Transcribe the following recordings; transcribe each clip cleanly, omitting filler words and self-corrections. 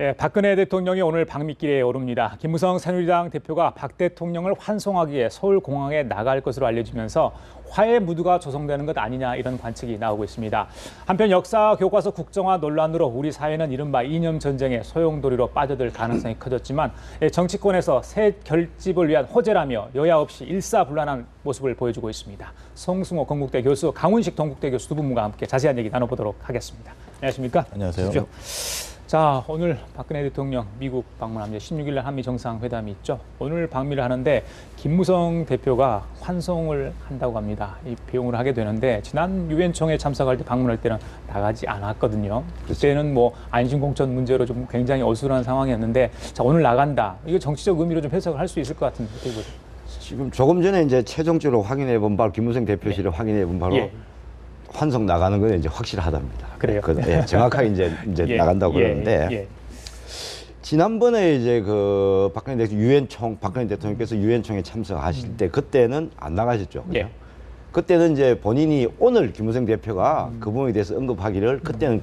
예, 박근혜 대통령이 오늘 방미길에 오릅니다. 김무성 새누리당 대표가 박 대통령을 환송하기 위해 서울공항에 나갈 것으로 알려지면서 화해 무드가 조성되는 것 아니냐 이런 관측이 나오고 있습니다. 한편 역사 교과서 국정화 논란으로 우리 사회는 이른바 이념 전쟁의 소용돌이로 빠져들 가능성이 커졌지만 정치권에서 새 결집을 위한 호재라며 여야 없이 일사불란한 모습을 보여주고 있습니다. 송승호 건국대 교수, 강훈식 동국대 교수 두 분과 함께 자세한 얘기 나눠보도록 하겠습니다. 안녕하십니까? 안녕하세요. 자, 오늘 박근혜 대통령 미국 방문합니다. 16일 날 한미 정상회담이 있죠. 오늘 방미를 하는데 김무성 대표가 환송을 한다고 합니다. 이 배웅을 하게 되는데 지난 유엔총회 참석할 때 방문할 때는 나가지 않았거든요. 그때는 뭐 안심공천 문제로 좀 굉장히 어수선한 상황이었는데 자, 오늘 나간다. 이거 정치적 의미로 좀 해석을 할 수 있을 것 같은데 어떻게 보세요? 지금 조금 전에 이제 최종적으로 확인해 본 바로 김무성 대표실을 확인해 본 바로 환송 나가는 건 이제 확실하답니다. 그래요? 정확하게 이제 나간다고 그러는데 지난번에 이제 그 박근혜 대통령께서 유엔총회 참석하실 때 그때는 안 나가셨죠. 그죠? 그때는 이제 본인이 오늘 김무성 대표가 그 부분에 대해서 언급하기를 그때는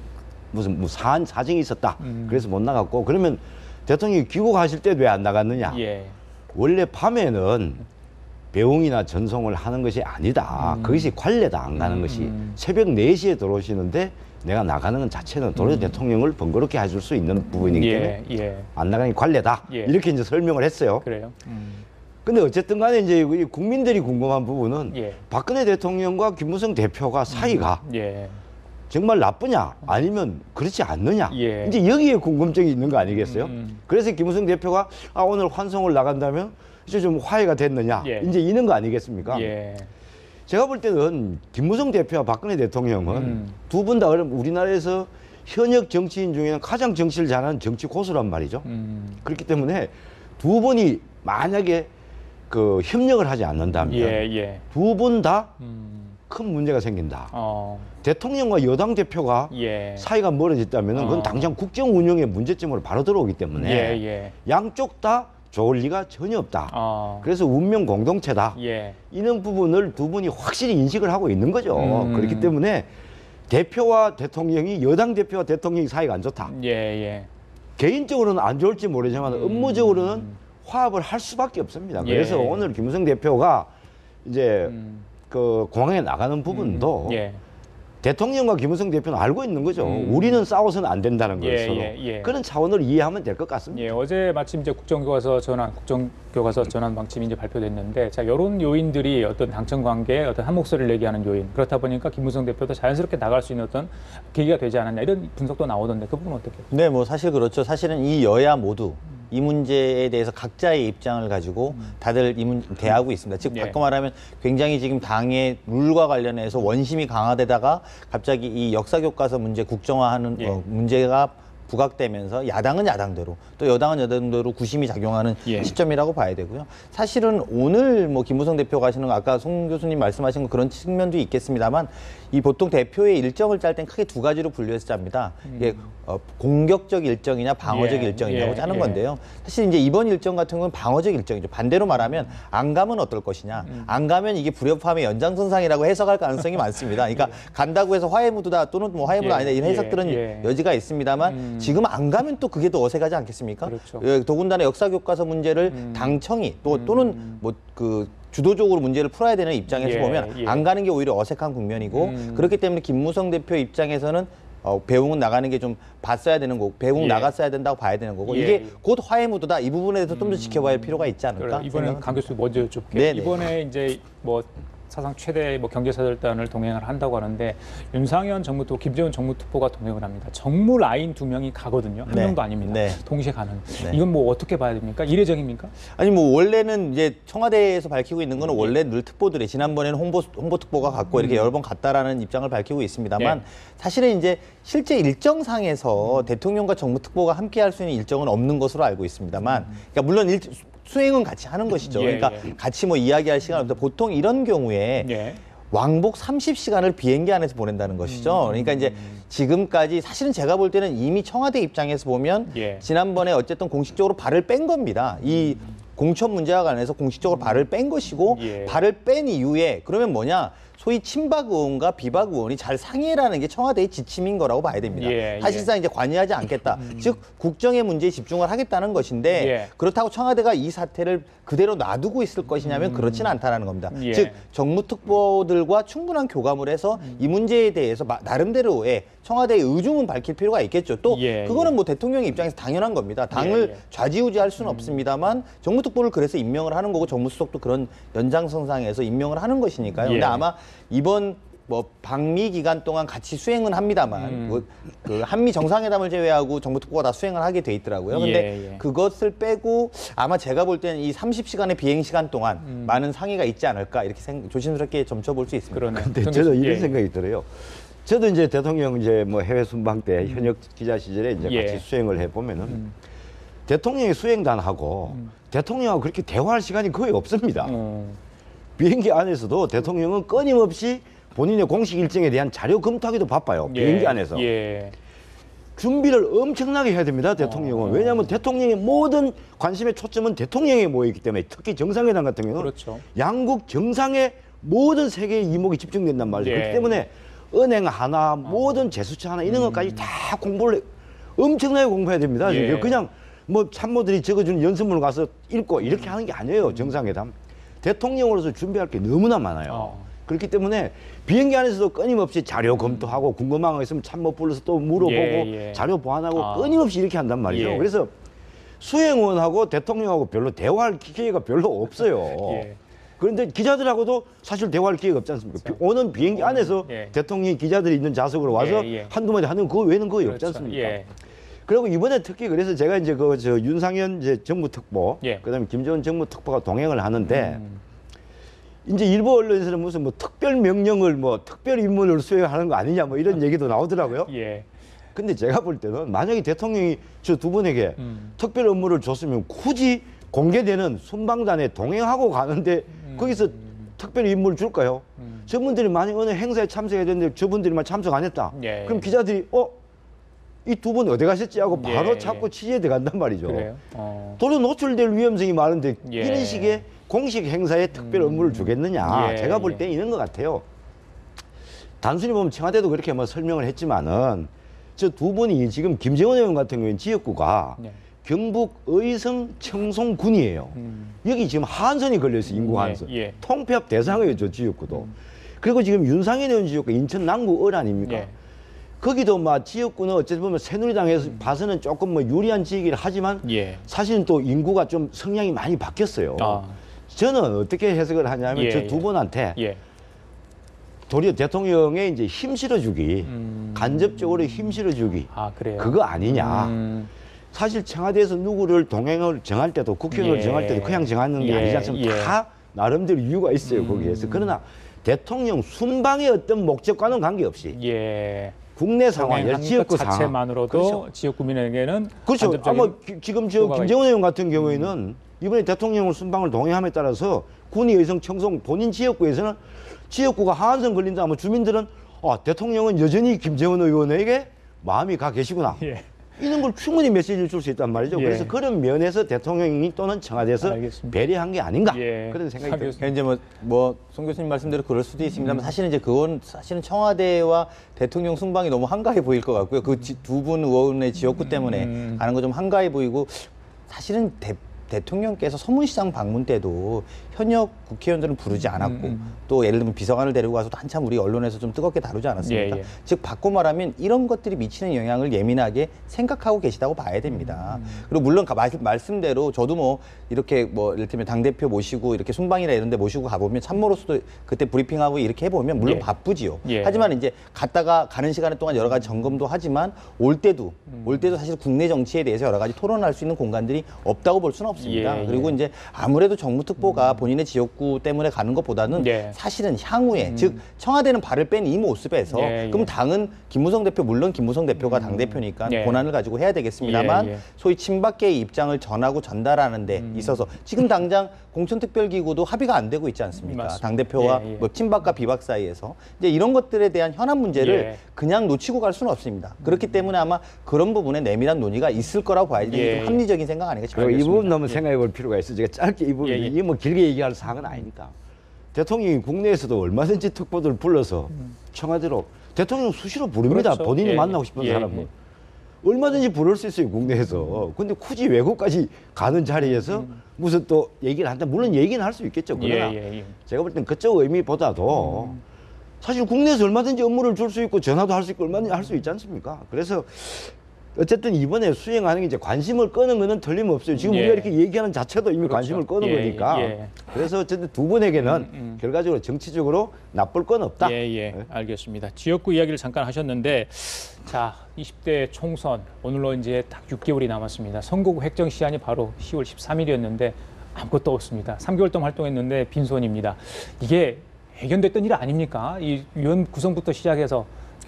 무슨 사정이 있었다. 그래서 못 나갔고 그러면 대통령이 귀국하실 때 왜 안 나갔느냐? 원래 밤에는 배웅이나 전송을 하는 것이 아니다. 그것이 관례다, 안 가는 것이. 새벽 4시에 들어오시는데 내가 나가는 것 자체는 도저히 대통령을 번거롭게 해줄 수 있는 부분이기 때문에 안 나가는 게 관례다. 이렇게 이제 설명을 했어요. 그래요? 근데 어쨌든 간에 이제 국민들이 궁금한 부분은 박근혜 대통령과 김무성 대표가 사이가 정말 나쁘냐 아니면 그렇지 않느냐 이제 여기에 궁금증이 있는 거 아니겠어요? 그래서 김무성 대표가 오늘 환송을 나간다면 이제 좀 화해가 됐느냐 이제 이런 거 아니겠습니까? 제가 볼 때는 김무성 대표와 박근혜 대통령은 두 분 다 우리나라에서 현역 정치인 중에는 가장 정치를 잘하는 정치 고수란 말이죠. 그렇기 때문에 두 분이 만약에 그 협력을 하지 않는다면 두 분 다 큰 문제가 생긴다. 대통령과 여당 대표가 사이가 멀어졌다면 그건 당장 국정 운영의 문제점으로 바로 들어오기 때문에 양쪽 다 좋을 리가 전혀 없다. 그래서 운명 공동체다. 이런 부분을 두 분이 확실히 인식을 하고 있는 거죠. 그렇기 때문에 대표와 대통령이 여당 대표와 대통령이 사이가 안 좋다. 개인적으로는 안 좋을지 모르지만 업무적으로는 화합을 할 수밖에 없습니다. 그래서 오늘 김무성 대표가 이제 그 공항에 나가는 부분도 대통령과 김무성 대표는 알고 있는 거죠. 우리는 싸워서는 안 된다는 걸 서로. 그런 차원으로 이해하면 될 것 같습니다. 어제 마침 이제 국정교과서 전환 방침이 이제 발표됐는데, 자, 이런 요인들이 어떤 당청 관계에 어떤 한 목소리를 내게 하는 요인. 그렇다 보니까 김무성 대표도 자연스럽게 나갈 수 있는 어떤 계기가 되지 않았냐 이런 분석도 나오던데 그 부분은 어떻게? 네, 뭐 사실 그렇죠. 사실은 이 여야 모두 이 문제에 대해서 각자의 입장을 가지고 다들 대하고 있습니다. 즉 바꿔 말하면 굉장히 지금 당의 룰과 관련해서 원심이 강화되다가 갑자기 이 역사교과서 문제 국정화하는 문제가 부각되면서 야당은 야당대로 또 여당은 여당대로 구심이 작용하는 시점이라고 봐야 되고요. 사실은 오늘 뭐 김무성 대표가 하시는 거 아까 송 교수님 말씀하신 거 그런 측면도 있겠습니다만 이 보통 대표의 일정을 짤 땐 크게 두 가지로 분류해서 짭니다. 이게 공격적 일정이냐 방어적 일정이냐고 짜는 건데요. 사실 이제 이번 일정 같은 건 방어적 일정이죠. 반대로 말하면 안 가면 어떨 것이냐. 안 가면 이게 불협화음의 연장선상이라고 해석할 가능성이 많습니다. 그러니까 간다고 해서 화해 무드다 또는 뭐 화해 무드 아니다 이런 해석들은 여지가 있습니다만 지금 안 가면 또 그게 더 어색하지 않겠습니까? 그렇죠. 더군다나 역사교과서 문제를 당청이 또는 뭐 그 주도적으로 문제를 풀어야 되는 입장에서 보면 안 가는 게 오히려 어색한 국면이고 그렇기 때문에 김무성 대표 입장에서는 배웅은 나가는 게 좀 봤어야 되는 거고 배웅 나갔어야 된다고 봐야 되는 거고 이게 곧 화해 무드다 이 부분에 대해서 좀 더 지켜봐야 할 필요가 있지 않을까? 이번에는 강 교수 먼저 여쭙게 이번에 이제 뭐 사상 최대 뭐 경제사절단을 동행을 한다고 하는데 윤상현 정무특보, 김재원 정무특보가 동행을 합니다. 정무 라인 2명이 가거든요. 한 명도 아닙니다. 동시에 가는. 이건 뭐 어떻게 봐야 됩니까? 이례적입니까? 아니 뭐 원래는 이제 청와대에서 밝히고 있는 거는 원래 늘 특보들이 지난번에는 홍보특보가 갔고 이렇게 여러 번 갔다라는 입장을 밝히고 있습니다만 사실은 이제 실제 일정상에서 대통령과 정무특보가 함께 할 수 있는 일정은 없는 것으로 알고 있습니다만 그러니까 물론 수행은 같이 하는 것이죠. 그러니까 같이 뭐 이야기할 시간은 없는데 보통 이런 경우에 왕복 30시간을 비행기 안에서 보낸다는 것이죠. 그러니까 이제 지금까지 사실은 제가 볼 때는 이미 청와대 입장에서 보면 지난번에 어쨌든 공식적으로 발을 뺀 겁니다. 이 공천 문제와 관련해서 공식적으로 발을 뺀 것이고 발을 뺀 이후에 그러면 뭐냐 소위 친박 의원과 비박 의원이 잘 상의라는 게 청와대의 지침인 거라고 봐야 됩니다. 사실상 이제 관여하지 않겠다. 즉 국정의 문제에 집중을 하겠다는 것인데 그렇다고 청와대가 이 사태를 그대로 놔두고 있을 것이냐면 그렇지는 않다는 겁니다. 즉 정무특보들과 충분한 교감을 해서 이 문제에 대해서 나름대로의 청와대의 의중은 밝힐 필요가 있겠죠. 또 그거는 뭐 대통령의 입장에서 당연한 겁니다. 당을 좌지우지할 수는 없습니다만 정무특보를 그래서 임명을 하는 거고 정무수석도 그런 연장선상에서 임명을 하는 것이니까요. 근데 아마 이번 뭐 방미 기간 동안 같이 수행은 합니다만 그 한미 정상회담을 제외하고 정무특보가 다 수행을 하게 돼 있더라고요. 근데 그것을 빼고 아마 제가 볼 때는 이 30시간의 비행 시간 동안 많은 상의가 있지 않을까 이렇게 조심스럽게 점쳐볼 수 있습니다. 그런데 저도 이런 생각이 들어요. 저도 이제 대통령 이제 뭐 해외 순방 때 현역 기자 시절에 이제 같이 수행을 해 보면은 대통령이 수행단하고 대통령하고 그렇게 대화할 시간이 거의 없습니다. 비행기 안에서도 대통령은 끊임없이 본인의 공식 일정에 대한 자료 검토하기도 바빠요. 비행기 안에서. 준비를 엄청나게 해야 됩니다. 대통령은. 왜냐하면 대통령의 모든 관심의 초점은 대통령에 모여있기 때문에 특히 정상회담 같은 경우는 양국 정상의 모든 세계의 이목이 집중된단 말이죠. 그렇기 때문에 은행 하나, 모든 제수처 하나 이런 것까지 다 공부를 엄청나게 공부해야 됩니다. 그냥 뭐 참모들이 적어주는 연습문을 가서 읽고 이렇게 하는 게 아니에요. 정상회담. 대통령으로서 준비할 게 너무나 많아요. 그렇기 때문에 비행기 안에서도 끊임없이 자료 검토하고 궁금한 거 있으면 참모 불러서 또 물어보고 자료 보완하고 끊임없이 이렇게 한단 말이죠. 그래서 수행원하고 대통령하고 별로 대화할 기회가 별로 없어요. 그런데 기자들하고도 사실 대화할 기회가 없지 않습니까? 오는 비행기 안에서 대통령이 기자들이 있는 좌석으로 와서 한두 마디 하는 그 외에는 거의 없지 않습니까? 그리고 이번에 특히 그래서 제가 이제 저 윤상현 이제 정무특보, 그다음에 김정은 정무특보가 동행을 하는데 이제 일부 언론에서는 무슨 뭐 특별 명령을 뭐 특별 임무를 수행하는 거 아니냐 뭐 이런 얘기도 나오더라고요. 근데 제가 볼 때는 만약에 대통령이 저 두 분에게 특별 업무를 줬으면 굳이 공개되는 순방단에 동행하고 가는데 거기서 특별 임무를 줄까요? 저분들이 만약 어느 행사에 참석해야 되는데 저분들이만 참석 안 했다. 그럼 기자들이 이 두 분 어디 가셨지 하고 바로 찾고 취재에 들어간단 말이죠. 도로 노출될 위험성이 많은데 이런 식의 공식 행사에 특별 업무를 주겠느냐. 제가 볼 때 이런 것 같아요. 단순히 보면 청와대도 그렇게 뭐 설명을 했지만은 저 두 분이 지금 김재원 의원 같은 경우에는 지역구가 경북 의성 청송군이에요. 여기 지금 한선이 걸려있어요. 인구 한선. 통폐합 대상이에요. 저 지역구도. 그리고 지금 윤상현 의원 지역구 인천 남구 을 아닙니까? 거기도 막 지역구는 어쨌든 보면 새누리당에서 봐서는 조금 뭐 유리한 지역이라 하지만 사실은 또 인구가 좀 성향이 많이 바뀌었어요. 저는 어떻게 해석을 하냐면 저 두 분한테 도리어 대통령의 이제 힘 실어주기, 간접적으로 힘 실어주기, 그거 아니냐. 사실 청와대에서 누구를 동행을 정할 때도 국회의원을 정할 때도 그냥 정하는 게 아니지 않습니까? 다 나름대로 이유가 있어요. 거기에서. 그러나 대통령 순방의 어떤 목적과는 관계없이 국내 상황, 지역구 상황 자체만으로도 지역 구민에게는 아마 지금 저 김재원 의원 같은 경우에는 이번에 대통령을 순방을 동행함에 따라서 군위 의성 청송 본인 지역구에서는 지역구가 하한선 걸린다 하면 주민들은 대통령은 여전히 김재원 의원에게 마음이 가 계시구나. 이런 걸 충분히 메시지를 줄 수 있단 말이죠. 그래서 그런 면에서 대통령이 또는 청와대에서 배려한 게 아닌가 그런 생각이 듭니다. 이제 뭐 송 교수님 말씀대로 그럴 수도 있습니다만 사실은 이제 그건 사실은 청와대와 대통령 순방이 너무 한가해 보일 것 같고요. 그 두 분 의원의 지역구 때문에 가는 거 좀 한가해 보이고 사실은 대통령께서 서문시장 방문 때도 현역 국회의원들은 부르지 않았고 또 예를 들면 비서관을 데리고 가서도 한참 우리 언론에서 좀 뜨겁게 다루지 않았습니까? 즉 바꿔 말하면 이런 것들이 미치는 영향을 예민하게 생각하고 계시다고 봐야 됩니다. 그리고 물론 말씀대로 저도 뭐 이렇게 뭐 예를 들면 당대표 모시고 이렇게 순방이나 이런 데 모시고 가보면 참모로서도 그때 브리핑하고 이렇게 해보면 물론 바쁘지요. 하지만 이제 갔다가 가는 시간 동안 여러 가지 점검도 하지만 올 때도 사실 국내 정치에 대해서 여러 가지 토론할 수 있는 공간들이 없다고 볼 수는 없습니다. 그리고 이제 아무래도 정무특보가 본인의 지역구 때문에 가는 것보다는 사실은 향후에 즉 청와대는 발을 뺀 이 모습에서 그럼 당은 김무성 대표 물론 김무성 대표가 당대표니까 권한을 가지고 해야 되겠습니다만 소위 친박계의 입장을 전하고 전달하는 데 있어서 지금 당장 공천특별기구도 합의가 안 되고 있지 않습니까? 당대표와 뭐 친박과 비박 사이에서 이제 이런 것들에 대한 현안 문제를 그냥 놓치고 갈 수는 없습니다. 그렇기 때문에 아마 그런 부분에 내밀한 논의가 있을 거라고 봐야지 좀 합리적인 생각 아닌가 싶습니다. 이 부분 너무 생각해 볼 필요가 있어요. 제가 짧게 이 부분, 이게 뭐 길게 얘기할 사항은 아니니까. 대통령이 국내에서도 얼마든지 특보들을 불러서 청와대로 대통령 수시로 부릅니다. 그렇죠. 본인이 예, 만나고 싶은 예, 사람은. 얼마든지 부를 수 있어요, 국내에서. 근데 굳이 외국까지 가는 자리에서 무슨 또 얘기를 한다. 물론 얘기는 할 수 있겠죠. 그러나 제가 볼 땐 그쪽 의미보다도 사실 국내에서 얼마든지 업무를 줄 수 있고 전화도 할 수 있고 얼마든지 할 수 있지 않습니까? 그래서 어쨌든 이번에 수행하는 게 이제 관심을 끄는 거는 틀림없어요. 지금 우리가 이렇게 얘기하는 자체도 이미 그렇죠. 관심을 끄는 거니까. 그래서 어쨌든 두 분에게는 결과적으로 정치적으로 나쁠 건 없다. 알겠습니다. 지역구 이야기를 잠깐 하셨는데, 자, 20대 총선 오늘로 이제 딱 6개월이 남았습니다. 선거구 획정 시한이 바로 10월 13일이었는데 아무것도 없습니다. 3개월 동안 활동했는데 빈손입니다. 이게 예견됐던 일 아닙니까? 이 위원 구성부터 시작해서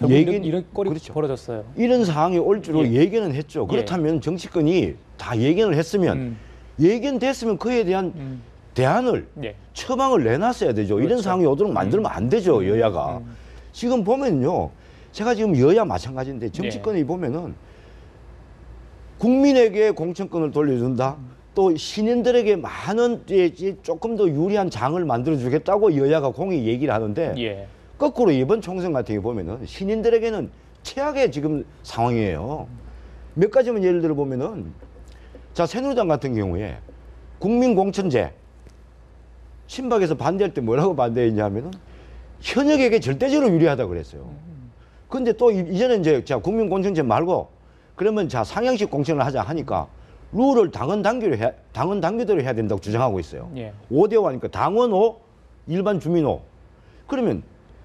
이런 꼴이 그렇죠. 벌어졌어요. 이런 상황이 올 줄로 예견은 했죠. 그렇다면 정치권이 다 예견을 했으면 예견됐으면 그에 대한 대안을 처방을 내놨어야 되죠. 그렇죠. 이런 상황이 오도록 만들면 안 되죠. 여야가. 지금 보면요. 제가 지금 여야 마찬가지인데 정치권이 보면은 국민에게 공천권을 돌려준다. 또 신인들에게 많은 조금 더 유리한 장을 만들어주겠다고 여야가 공히 얘기를 하는데 거꾸로 이번 총선 같은 게 보면은 신인들에게는 최악의 지금 상황이에요. 몇 가지만 예를 들어 보면은 자, 새누리당 같은 경우에 국민공천제 친박에서 반대할 때 뭐라고 반대했냐면은 현역에게 절대적으로 유리하다 그랬어요. 근데 또 이제는 이제 자, 국민공천제 말고 그러면 자, 상향식 공천을 하자 하니까 룰을 당원 당규대로 해야 된다고 주장하고 있어요. 5대5 하니까 당원 5, 일반 주민 5. 그러면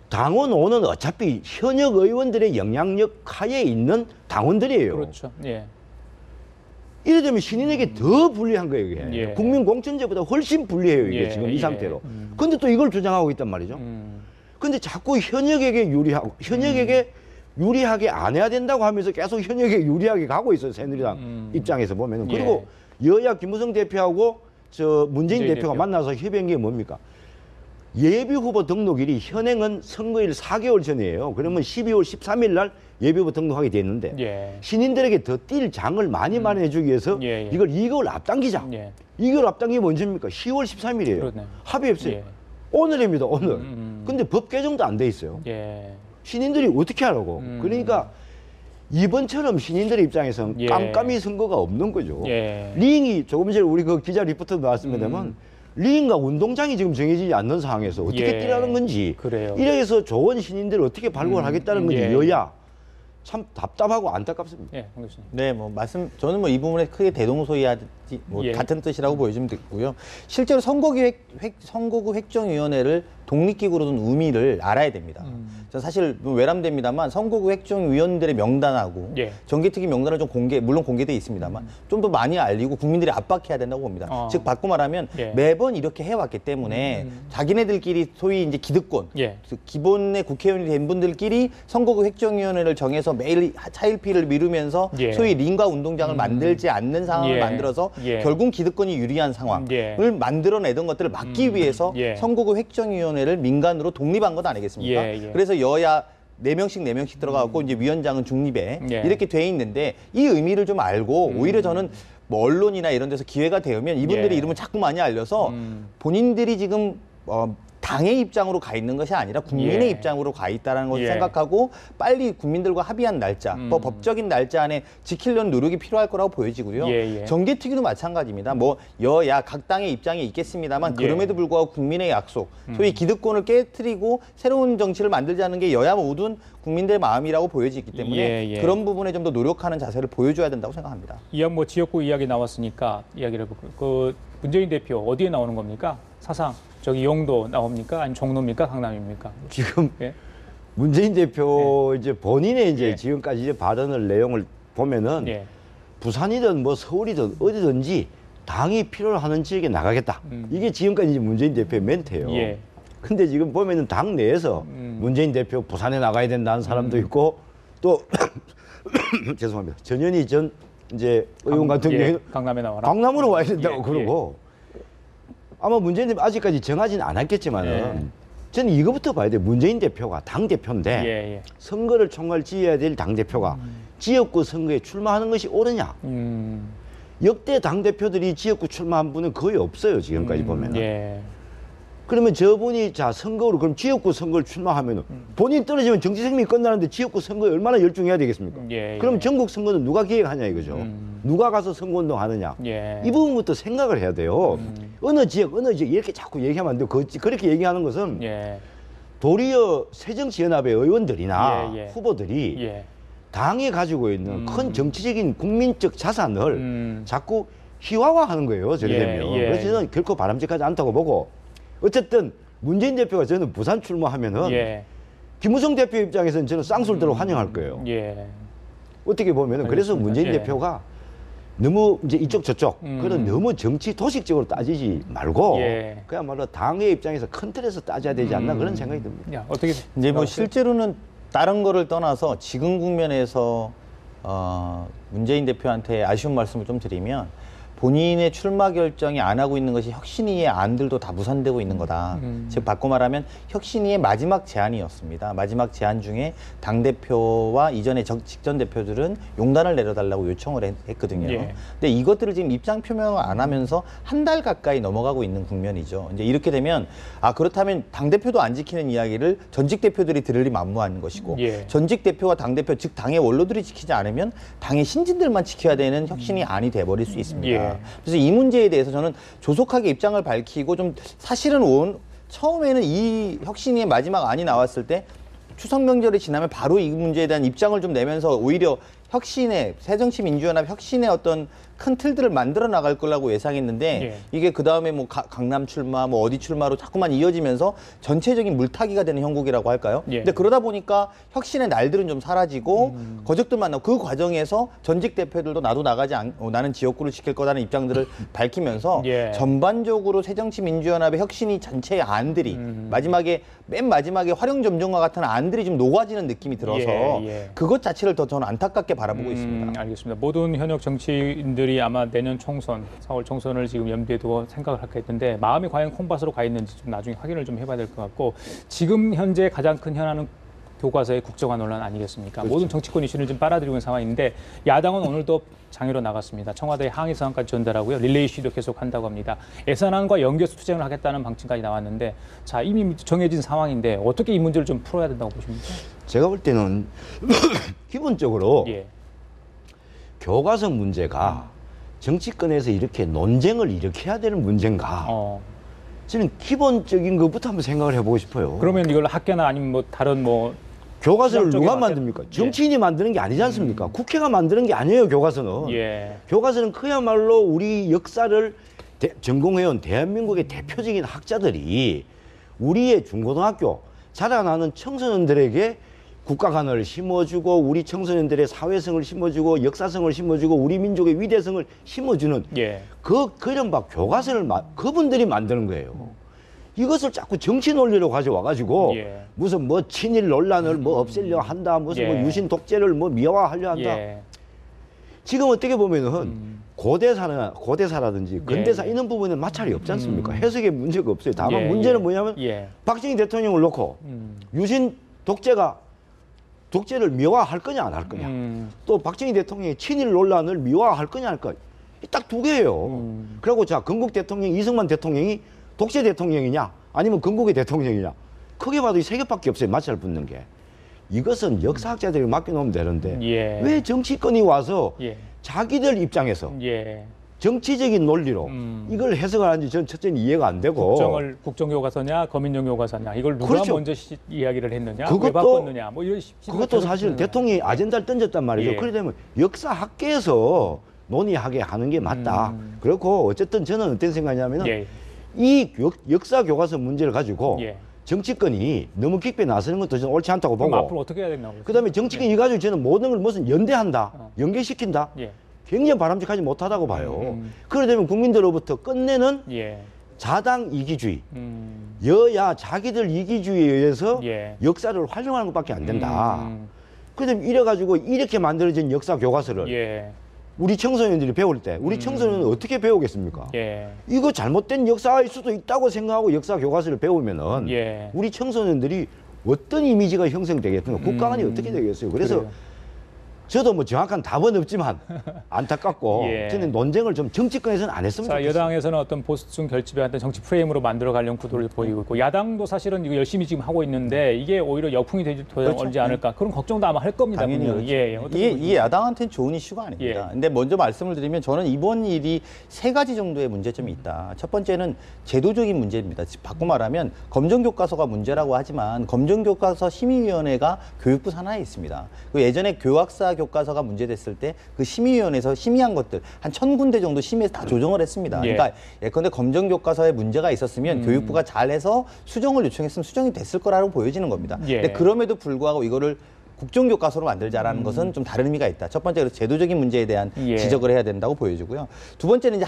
당원 5는 어차피 현역 의원들의 영향력 하에 있는 당원들이에요. 그렇죠. 이래 되면 신인에게 더 불리한 거예요, 이게. 국민공천제보다 훨씬 불리해요, 이게 지금 이 상태로. 근데 또 이걸 주장하고 있단 말이죠. 근데 자꾸 현역에게 유리하고, 현역에게 유리하게 안 해야 된다고 하면서 계속 현역에 유리하게 가고 있어요, 새누리당 입장에서 보면은. 그리고 여야 김무성 대표하고 문재인 대표가 만나서 협의한 게 뭡니까? 예비 후보 등록일이 현행은 선거일 4개월 전이에요. 그러면 12월 13일 날 예비 후보 등록하게 돼 있는데 신인들에게 더 뛸 장을 많이 마련해 주기 위해서 이걸 2개월 앞당기자. 2개월 앞당기면 언제입니까? 10월 13일이에요. 그러네. 합의했어요. 오늘입니다, 오늘. 근데 법 개정도 안 돼 있어요. 신인들이 어떻게 하라고. 그러니까 이번처럼 신인들의 입장에서는 깜깜이 선거가 없는 거죠. 리잉이 조금 전에 우리 그 기자 리포터 나왔습니다만 리잉과 운동장이 지금 정해지지 않는 상황에서 어떻게 뛰라는 건지 이래서 좋은 신인들을 어떻게 발굴하겠다는 건지 여야 참 답답하고 안타깝습니다. 네, 뭐 저는 뭐 이 부분에 크게 대동소이하지 같은 뜻이라고 보여지면 되고요. 실제로 선거구 획정위원회를 독립기구로 둔 의미를 알아야 됩니다. 사실 외람됩니다만 선거구 획정위원들의 명단하고 정기특위 명단은 좀 물론 공개돼 있습니다만 좀 더 많이 알리고 국민들이 압박해야 된다고 봅니다. 즉 바꿔 말하면 매번 이렇게 해왔기 때문에 자기네들끼리 소위 이제 기득권, 기본의 국회의원이 된 분들끼리 선거구 획정위원회를 정해서 매일 차일피를 미루면서 소위 링과 운동장을 만들지 않는 상황을 만들어서 결국 기득권이 유리한 상황을 만들어내던 것들을 막기 위해서 선거구 획정위원회를 민간으로 독립한 것 아니겠습니까? 그래서 여야 4명씩 들어가고 이제 위원장은 중립에 이렇게 돼 있는데 이 의미를 좀 알고 오히려 저는 뭐 언론이나 이런 데서 기회가 되면 이분들의 이름을 자꾸 많이 알려서 본인들이 지금 당의 입장으로 가 있는 것이 아니라 국민의 입장으로 가 있다는 것을 생각하고 빨리 국민들과 합의한 날짜, 법적인 날짜 안에 지키려는 노력이 필요할 거라고 보여지고요. 정개특위도 마찬가지입니다. 뭐 여야 각 당의 입장이 있겠습니다만 그럼에도 불구하고 국민의 약속, 소위 기득권을 깨트리고 새로운 정치를 만들자는 게 여야 모든 국민들의 마음이라고 보여지기 때문에 그런 부분에 좀 더 노력하는 자세를 보여줘야 된다고 생각합니다. 이왕 뭐 지역구 이야기 나왔으니까 이야기를 해볼까요? 그 문재인 대표 어디에 나오는 겁니까? 사상 저기 용도 나옵니까? 아니면 종로입니까? 강남입니까? 지금 문재인 대표 이제 본인의 이제 지금까지 이제 발언을 내용을 보면은 부산이든 뭐 서울이든 어디든지 당이 필요로 하는 지역에 나가겠다. 이게 지금까지 이제 문재인 대표의 멘트예요. 근데 지금 보면은 당 내에서 문재인 대표 부산에 나가야 된다는 사람도 있고 또 죄송합니다. 전현희 전 이제 의원 같은 경우에는 강남에 나와라. 강남으로 와야 된다고 그러고 아마 문재인 대표 아직까지 정하지는 않았겠지만은 저는 이거부터 봐야 돼요. 문재인 대표가 당 대표인데 선거를 총괄 지휘해야 될 당 대표가 지역구 선거에 출마하는 것이 옳으냐? 역대 당 대표들이 지역구 출마한 분은 거의 없어요. 지금까지 보면은. 그러면 저분이 자 선거로 그럼 지역구 선거를 출마하면은 본인 떨어지면 정치 생명이 끝나는데 지역구 선거에 얼마나 열중해야 되겠습니까? 그럼 전국 선거는 누가 기획하냐 이거죠. 누가 가서 선거운동 하느냐. 이 부분부터 생각을 해야 돼요. 어느 지역 이렇게 자꾸 얘기하면 안 돼요. 그렇게 얘기하는 것은 도리어 새정치연합의 의원들이나 후보들이 당이 가지고 있는 큰 정치적인 국민적 자산을 자꾸 희화화하는 거예요. 저래 되면. 그래서 저는 결코 바람직하지 않다고 보고 어쨌든 문재인 대표가 저는 부산 출마하면은 김무성 대표 입장에서는 저는 쌍술대로 환영할 거예요. 어떻게 보면은 그래서 문재인 대표가 너무 이제 이쪽 저쪽 그런 너무 정치 도식적으로 따지지 말고 그야말로 당의 입장에서 큰 틀에서 따져야 되지 않나 그런 생각이 듭니다. 어떻게 이제 뭐 실제로는 다른 거를 떠나서 지금 국면에서 문재인 대표한테 아쉬운 말씀을 좀 드리면 본인의 출마 결정이 안 하고 있는 것이 혁신위의 안들도 다 무산되고 있는 거다. 즉 바꿔 말하면 혁신위의 마지막 제안이었습니다. 마지막 제안 중에 당대표와 이전의 직전 대표들은 용단을 내려달라고 요청을 했거든요. 근데 이것들을 지금 입장 표명을 안 하면서 한 달 가까이 넘어가고 있는 국면이죠. 이제 이렇게 되면 그렇다면 당대표도 안 지키는 이야기를 전직 대표들이 들으리 만무한 것이고 전직 대표와 당대표 즉 당의 원로들이 지키지 않으면 당의 신진들만 지켜야 되는 혁신이 안이 돼버릴 수 있습니다. 그래서 이 문제에 대해서 저는 조속하게 입장을 밝히고 좀 사실은 처음에는 이 혁신의 마지막 안이 나왔을 때 추석 명절이 지나면 바로 이 문제에 대한 입장을 좀 내면서 오히려 새정치민주연합 혁신의 어떤 큰 틀들을 만들어 나갈 거라고 예상했는데 이게 그 다음에 뭐 강남 출마, 뭐 어디 출마로 자꾸만 이어지면서 전체적인 물타기가 되는 형국이라고 할까요? 근데 그러다 보니까 혁신의 날들은 좀 사라지고 거적들만 나고 그 과정에서 전직 대표들도 나도 나가지 나는 지역구를 지킬 거라는 입장들을 밝히면서 전반적으로 새정치민주연합의 혁신이 전체의 안들이 맨 마지막에 활용점정과 같은 안들이 좀 녹아지는 느낌이 들어서 그것 자체를 더 저는 안타깝게 바라보고 있습니다. 알겠습니다. 모든 현역 정치인들이 아마 내년 총선, 4월 총선을 지금 염두에 두고 생각을 하게 했는데 마음이 과연 콩밭으로 가 있는지 좀 나중에 확인을 좀 해봐야 될 것 같고 지금 현재 가장 큰 현안은 교과서의 국정화 논란 아니겠습니까? 그렇죠. 모든 정치권 이슈를 좀 빨아들이고 있는 상황인데 야당은 오늘도 장애로 나갔습니다. 청와대에 항의 사항까지 전달하고요. 릴레이 이슈도 계속 한다고 합니다. 예산안과 연계해서 투쟁을 하겠다는 방침까지 나왔는데 자 이미 정해진 상황인데 어떻게 이 문제를 좀 풀어야 된다고 보십니까? 제가 볼 때는 기본적으로 교과서 문제가 정치권에서 이렇게 논쟁을 일으켜야 되는 문제인가? 저는 기본적인 것부터 한번 생각을 해보고 싶어요. 그러면 이걸 학계나 아니면 뭐 다른 교과서를 누가 만듭니까? 정치인이 만드는 게 아니지 않습니까? 국회가 만드는 게 아니에요, 교과서는. 교과서는 그야말로 우리 역사를 전공해온 대한민국의 대표적인 학자들이 우리의 중고등학교 자라나는 청소년들에게 국가관을 심어주고 우리 청소년들의 사회성을 심어주고 역사성을 심어주고 우리 민족의 위대성을 심어주는 그런 교과서를 그분들이 만드는 거예요. 이것을 자꾸 정치 논리로 가져와가지고 무슨 친일 논란을 없애려 한다, 무슨 유신 독재를 미화하려 한다. 지금 어떻게 보면은 고대사라든지 근대사 이런 부분은 마찰이 없지 않습니까? 해석에 문제가 없어요. 다만 문제는 뭐냐면 박정희 대통령을 놓고 유신 독재를 미화할 거냐 안 할 거냐. 또 박정희 대통령의 친일 논란을 미화할 거냐 할 거냐. 딱 두 개예요. 그리고 자 건국 대통령 이승만 대통령이 독재 대통령이냐 아니면 건국의 대통령이냐. 크게 봐도 이 세 개밖에 없어요. 마찰 붙는 게. 이것은 역사학자들이 맡겨놓으면 되는데 왜 정치권이 와서 자기들 입장에서 정치적인 논리로 이걸 해석을 하는지 저는 첫째는 이해가 안 되고 국정교과서냐 거민정 교과서냐 이걸 누가 먼저 이야기를 했느냐 왜 바꿨느냐 그것도 사실 대통령이 아젠다를 던졌단 말이죠. 그래 되면 역사학계에서 논의하게 하는 게 맞다. 그렇고 어쨌든 저는 어떤 생각이냐면 이 역사 교과서 문제를 가지고 정치권이 너무 깊게 나서는 것도 저는 옳지 않다고 보고 앞으로 어떻게 해야 되나요? 그다음에 정치권이 이 가지고 저는 모든 걸 무슨 연대한다, 연계시킨다. 굉장히 바람직하지 못하다고 봐요. 그러다 보면 국민들로부터 끝내는 자당 이기주의, 여야 자기들 이기주의에 의해서 역사를 활용하는 것밖에 안 된다. 그러다 이래가지고 이렇게 만들어진 역사 교과서를 우리 청소년들이 배울 때 우리 청소년은 어떻게 배우겠습니까? 이거 잘못된 역사일 수도 있다고 생각하고 역사 교과서를 배우면은 우리 청소년들이 어떤 이미지가 형성되겠습니까? 국가관이 어떻게 되겠어요? 그래서 저도 뭐 정확한 답은 없지만 안타깝고 예. 저는 논쟁을 좀 정치권에서는 안 했으면 좋겠어요. 여당에서는 어떤 보수층 결집에 어떤 정치 프레임으로 만들어 가려는 구도를 보이고 있고 야당도 사실은 이거 열심히 지금 하고 있는데 이게 오히려 역풍이 되지 그렇죠. 않을까 그런 걱정도 아마 할 겁니다. 당연히 분명히. 그렇죠. 이게 야당한테는 좋은 이슈가 아닙니다. 예. 근데 먼저 말씀을 드리면 저는 이번 일이 세 가지 정도의 문제점이 있다. 첫 번째는 제도적인 문제입니다. 바꿔 말하면 검정교과서가 문제라고 하지만 검정교과서 심의위원회가 교육부 산하에 있습니다. 그 예전에 교학사 교과서가 문제됐을 때 그 심의위원회에서 심의한 것들 한 1000군데 정도 심의해서 다 조정을 했습니다. 예. 그러니까 예컨대 검정교과서에 문제가 있었으면 교육부가 잘해서 수정을 요청했으면 수정이 됐을 거라고 보여지는 겁니다. 예. 근데 그럼에도 불구하고 이거를 국정교과서로 만들자라는 것은 좀 다른 의미가 있다. 첫 번째로 제도적인 문제에 대한 예. 지적을 해야 된다고 보여지고요. 두 번째는 이제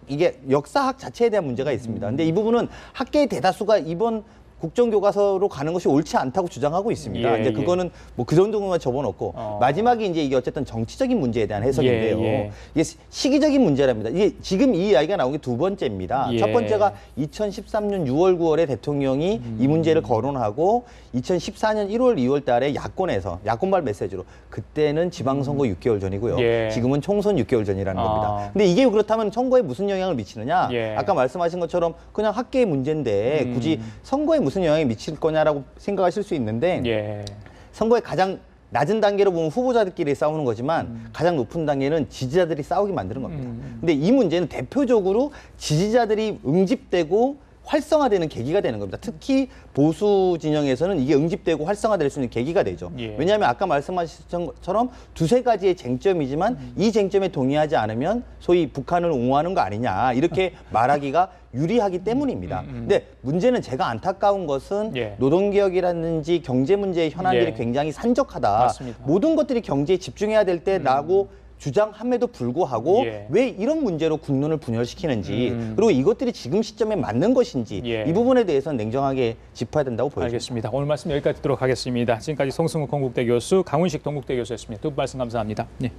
이게 역사학 자체에 대한 문제가 있습니다. 근데 이 부분은 학계의 대다수가 이번 국정교과서로 가는 것이 옳지 않다고 주장하고 있습니다. 예, 이제 그거는 뭐 그 정도만 접어놓고 마지막에 이제 이게 어쨌든 정치적인 문제에 대한 해석인데요. 이게 시기적인 문제랍니다. 이게 지금 이 이야기가 나온 게 두 번째입니다. 예. 첫 번째가 2013년 6월, 9월에 대통령이 이 문제를 거론하고 2014년 1월, 2월 달에 야권에서 야권발 메시지로 그때는 지방선거 6개월 전이고요. 예. 지금은 총선 6개월 전이라는 겁니다. 근데 이게 그렇다면 선거에 무슨 영향을 미치느냐? 예. 아까 말씀하신 것처럼 그냥 학계의 문제인데 굳이 선거에 무슨 영향이 미칠 거냐라고 생각하실 수 있는데 예. 선거의 가장 낮은 단계로 보면 후보자들끼리 싸우는 거지만 가장 높은 단계는 지지자들이 싸우게 만드는 겁니다. 근데 이 문제는 대표적으로 지지자들이 응집되고 활성화되는 계기가 되는 겁니다. 특히 보수 진영에서는 이게 응집되고 활성화될 수 있는 계기가 되죠. 예. 왜냐하면 아까 말씀하신 것처럼 두세 가지의 쟁점이지만 이 쟁점에 동의하지 않으면 소위 북한을 옹호하는 거 아니냐 이렇게 말하기가 유리하기 때문입니다. 근데 문제는 제가 안타까운 것은 예. 노동개혁이라든지 경제 문제의 현안들이 예. 굉장히 산적하다. 맞습니다. 모든 것들이 경제에 집중해야 될 때라고 주장함에도 불구하고 예. 왜 이런 문제로 국론을 분열시키는지 그리고 이것들이 지금 시점에 맞는 것인지 예. 이 부분에 대해서는 냉정하게 짚어야 된다고 보여집니다. 알겠습니다. 오늘 말씀 여기까지 듣도록 하겠습니다. 지금까지 송승우 건국대 교수, 강훈식 동국대 교수였습니다. 두 분 말씀 감사합니다. 네.